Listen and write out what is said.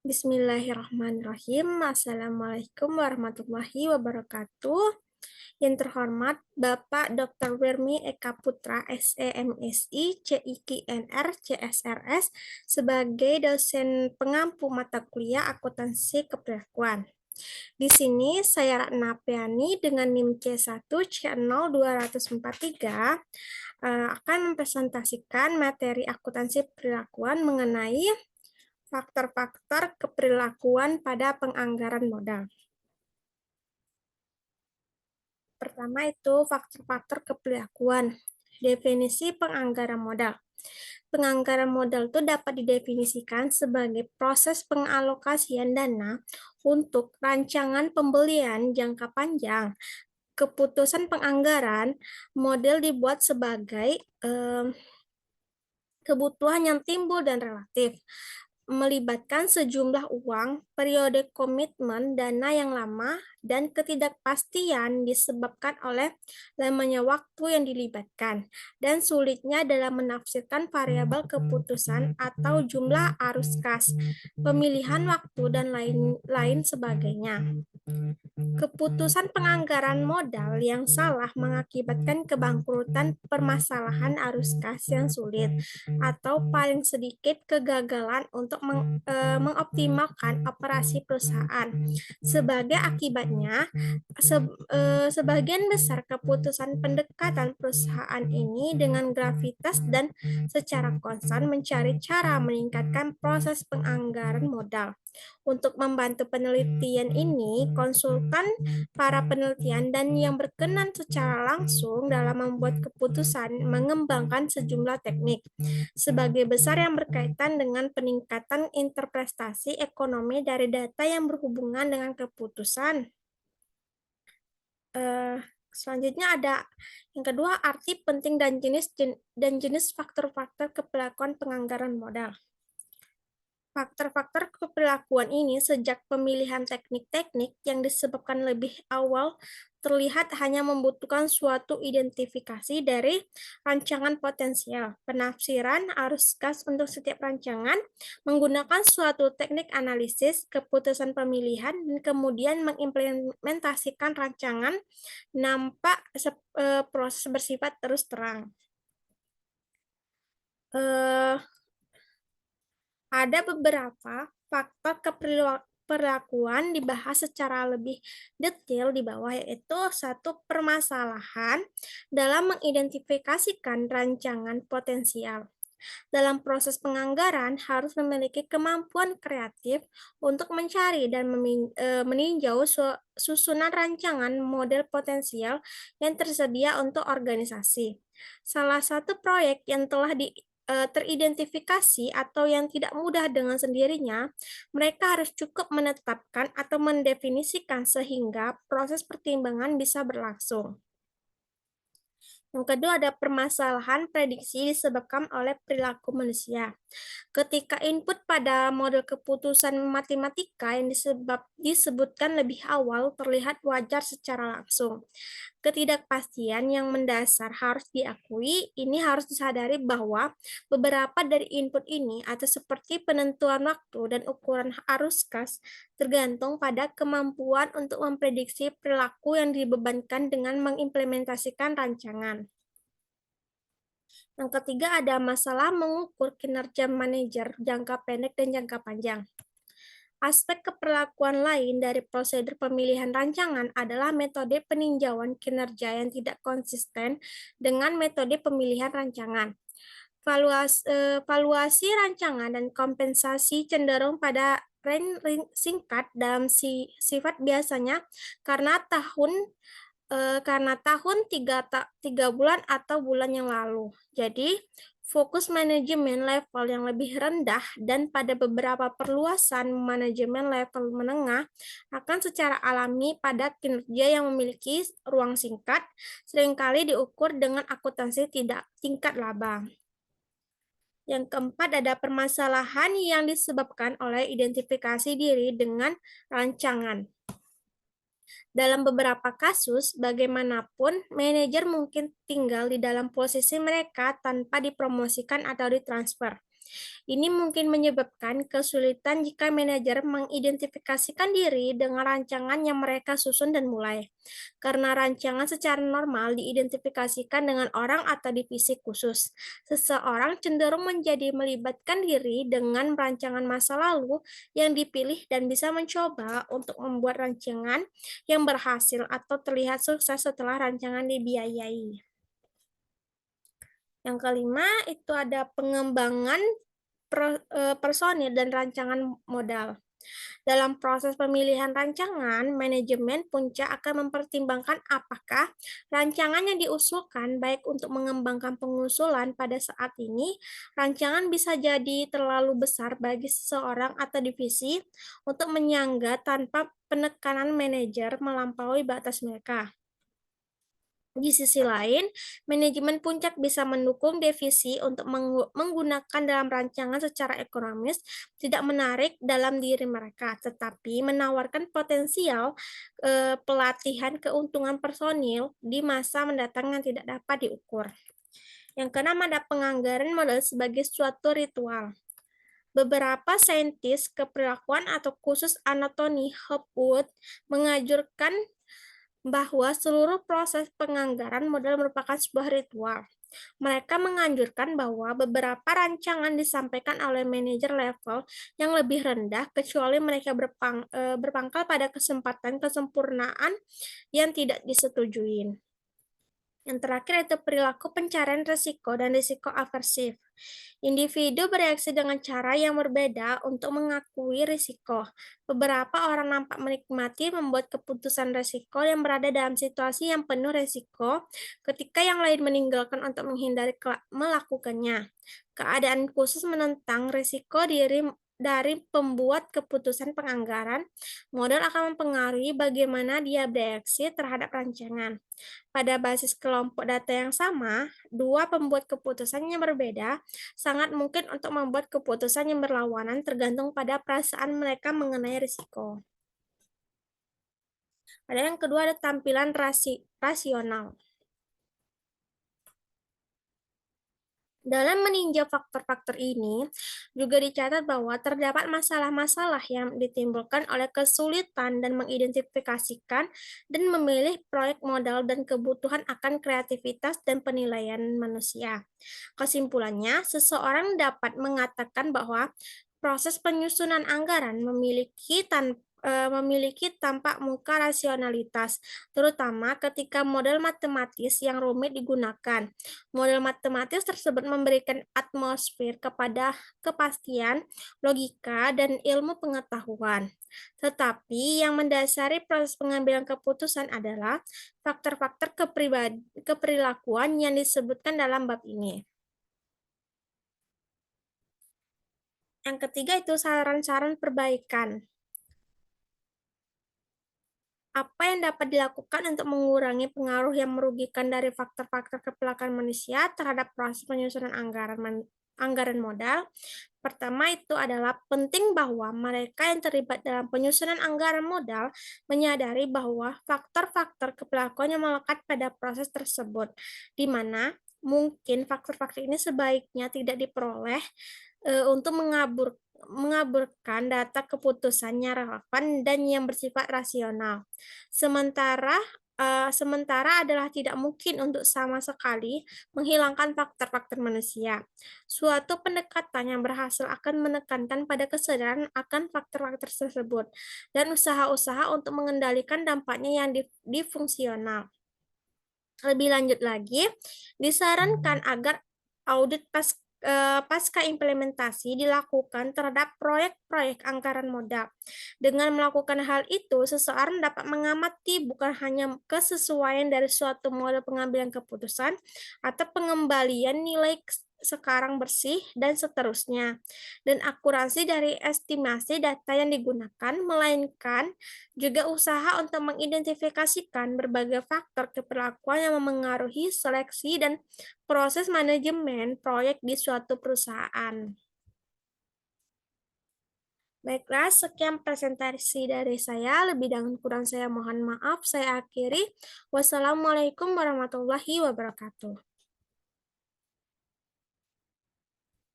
Bismillahirrahmanirrahim. Assalamualaikum warahmatullahi wabarakatuh. Yang terhormat Bapak Dr. Wirmi Eka Putra, SEMSI, CIKNR, CSRS, sebagai dosen pengampu mata kuliah akuntansi keperilakuan. Di sini saya Ratna Apriani dengan NIM C1 C02243 akan mempresentasikan materi akuntansi perilakuan mengenai faktor-faktor keperilakuan pada penganggaran modal. Pertama itu faktor-faktor keperilakuan. Definisi penganggaran modal. Penganggaran modal itu dapat didefinisikan sebagai proses pengalokasian dana untuk rancangan pembelian jangka panjang. Keputusan penganggaran model dibuat sebagai kebutuhan yang timbul dan relatif, melibatkan sejumlah uang, periode komitmen dana yang lama, dan ketidakpastian disebabkan oleh lamanya waktu yang dilibatkan, dan sulitnya dalam menafsirkan variabel keputusan atau jumlah arus kas, pemilihan waktu, dan lain-lain sebagainya. Keputusan penganggaran modal yang salah mengakibatkan kebangkrutan, permasalahan arus kas yang sulit, atau paling sedikit kegagalan untuk mengoptimalkan operasi perusahaan. Sebagai akibatnya, sebagian besar keputusan pendekatan perusahaan ini dengan gravitas dan secara konstan mencari cara meningkatkan proses penganggaran modal. Untuk membantu penelitian ini, konsultan para penelitian dan yang berkenan secara langsung dalam membuat keputusan mengembangkan sejumlah teknik sebagai besar yang berkaitan dengan peningkatan interpretasi ekonomi dari data yang berhubungan dengan keputusan. Selanjutnya ada yang kedua, arti penting dan jenis faktor-faktor keperilakuan penganggaran modal. Faktor-faktor keperilakuan ini sejak pemilihan teknik-teknik yang disebabkan lebih awal terlihat hanya membutuhkan suatu identifikasi dari rancangan potensial, penafsiran arus kas untuk setiap rancangan, menggunakan suatu teknik analisis, keputusan pemilihan, dan kemudian mengimplementasikan rancangan nampak proses bersifat terus terang. Ada beberapa faktor keperilakuan dibahas secara lebih detail di bawah, yaitu satu, permasalahan dalam mengidentifikasikan rancangan potensial. Dalam proses penganggaran harus memiliki kemampuan kreatif untuk mencari dan meninjau susunan rancangan model potensial yang tersedia untuk organisasi. Salah satu proyek yang telah teridentifikasi atau yang tidak mudah dengan sendirinya, mereka harus cukup menetapkan atau mendefinisikan sehingga proses pertimbangan bisa berlangsung. Yang kedua ada permasalahan prediksi disebabkan oleh perilaku manusia. Ketika input pada model keputusan matematika yang disebutkan lebih awal terlihat wajar secara langsung. Ketidakpastian yang mendasar harus diakui, ini harus disadari bahwa beberapa dari input ini atau seperti penentuan waktu dan ukuran arus kas tergantung pada kemampuan untuk memprediksi perilaku yang dibebankan dengan mengimplementasikan rancangan. Yang ketiga ada masalah mengukur kinerja manajer jangka pendek dan jangka panjang. Aspek keperilakuan lain dari prosedur pemilihan rancangan adalah metode peninjauan kinerja yang tidak konsisten dengan metode pemilihan rancangan. Valuasi rancangan dan kompensasi cenderung pada range singkat dalam sifat biasanya karena tahun 3 bulan atau bulan yang lalu. Jadi, fokus manajemen level yang lebih rendah dan pada beberapa perluasan manajemen level menengah akan secara alami pada kinerja yang memiliki ruang singkat, seringkali diukur dengan akuntansi tingkat laba. Yang keempat ada permasalahan yang disebabkan oleh identifikasi diri dengan rancangan. Dalam beberapa kasus, bagaimanapun, manajer mungkin tinggal di dalam posisi mereka tanpa dipromosikan atau ditransfer. Ini mungkin menyebabkan kesulitan jika manajer mengidentifikasikan diri dengan rancangan yang mereka susun dan mulai. Karena rancangan secara normal diidentifikasikan dengan orang atau divisi khusus. Seseorang cenderung menjadi melibatkan diri dengan rancangan masa lalu yang dipilih dan bisa mencoba untuk membuat rancangan yang berhasil atau terlihat sukses setelah rancangan dibiayai. Yang kelima itu ada pengembangan personil dan rancangan modal. Dalam proses pemilihan rancangan, manajemen puncak akan mempertimbangkan apakah rancangan yang diusulkan baik untuk mengembangkan pengusulan pada saat ini, rancangan bisa jadi terlalu besar bagi seseorang atau divisi untuk menyangga tanpa penekanan manajer melampaui batas mereka. Di sisi lain, manajemen puncak bisa mendukung divisi untuk menggunakan dalam rancangan secara ekonomis tidak menarik dalam diri mereka, tetapi menawarkan potensial pelatihan keuntungan personil di masa mendatang yang tidak dapat diukur. Yang keenam ada penganggaran modal sebagai suatu ritual. Beberapa saintis keperilakuan atau khusus Anthony Hopwood mengajarkan bahwa seluruh proses penganggaran modal merupakan sebuah ritual. Mereka menganjurkan bahwa beberapa rancangan disampaikan oleh manajer level yang lebih rendah kecuali mereka berpangkal pada kesempatan kesempurnaan yang tidak disetujui. Yang terakhir itu perilaku pencarian risiko dan risiko aversif. Individu bereaksi dengan cara yang berbeda untuk mengakui risiko. Beberapa orang nampak menikmati membuat keputusan risiko yang berada dalam situasi yang penuh risiko, ketika yang lain meninggalkan untuk menghindari melakukannya. Keadaan khusus menentang risiko dari pembuat keputusan penganggaran, modal akan mempengaruhi bagaimana dia bereaksi terhadap rancangan. Pada basis kelompok data yang sama, dua pembuat keputusan yang berbeda sangat mungkin untuk membuat keputusan yang berlawanan tergantung pada perasaan mereka mengenai risiko. Ada yang kedua ada tampilan rasional. Dalam meninjau faktor-faktor ini, juga dicatat bahwa terdapat masalah-masalah yang ditimbulkan oleh kesulitan dan mengidentifikasikan dan memilih proyek modal dan kebutuhan akan kreativitas dan penilaian manusia. Kesimpulannya, seseorang dapat mengatakan bahwa proses penyusunan anggaran memiliki tampak muka rasionalitas, terutama ketika model matematis yang rumit digunakan. Model matematis tersebut memberikan atmosfer kepada kepastian, logika, dan ilmu pengetahuan. Tetapi yang mendasari proses pengambilan keputusan adalah faktor-faktor keperilakuan yang disebutkan dalam bab ini. Yang ketiga itu saran-saran perbaikan. Apa yang dapat dilakukan untuk mengurangi pengaruh yang merugikan dari faktor-faktor kepelakan manusia terhadap proses penyusunan anggaran modal? Pertama itu adalah penting bahwa mereka yang terlibat dalam penyusunan anggaran modal menyadari bahwa faktor-faktor kepelakuan yang melekat pada proses tersebut, di mana mungkin faktor-faktor ini sebaiknya tidak diperoleh untuk mengaburkan data keputusannya relevan dan yang bersifat rasional. Sementara adalah tidak mungkin untuk sama sekali menghilangkan faktor-faktor manusia. Suatu pendekatan yang berhasil akan menekankan pada kesadaran akan faktor-faktor tersebut dan usaha-usaha untuk mengendalikan dampaknya yang difungsional. Lebih lanjut lagi, disarankan agar audit pasca implementasi dilakukan terhadap proyek-proyek anggaran modal. Dengan melakukan hal itu, seseorang dapat mengamati bukan hanya kesesuaian dari suatu model pengambilan keputusan atau pengembalian nilai sekarang bersih, dan seterusnya, dan akurasi dari estimasi data yang digunakan, melainkan juga usaha untuk mengidentifikasikan berbagai faktor keperlakuan yang memengaruhi seleksi dan proses manajemen proyek di suatu perusahaan. Baiklah, sekian presentasi dari saya. Lebih dan kurang saya mohon maaf. Saya akhiri. Wassalamualaikum warahmatullahi wabarakatuh.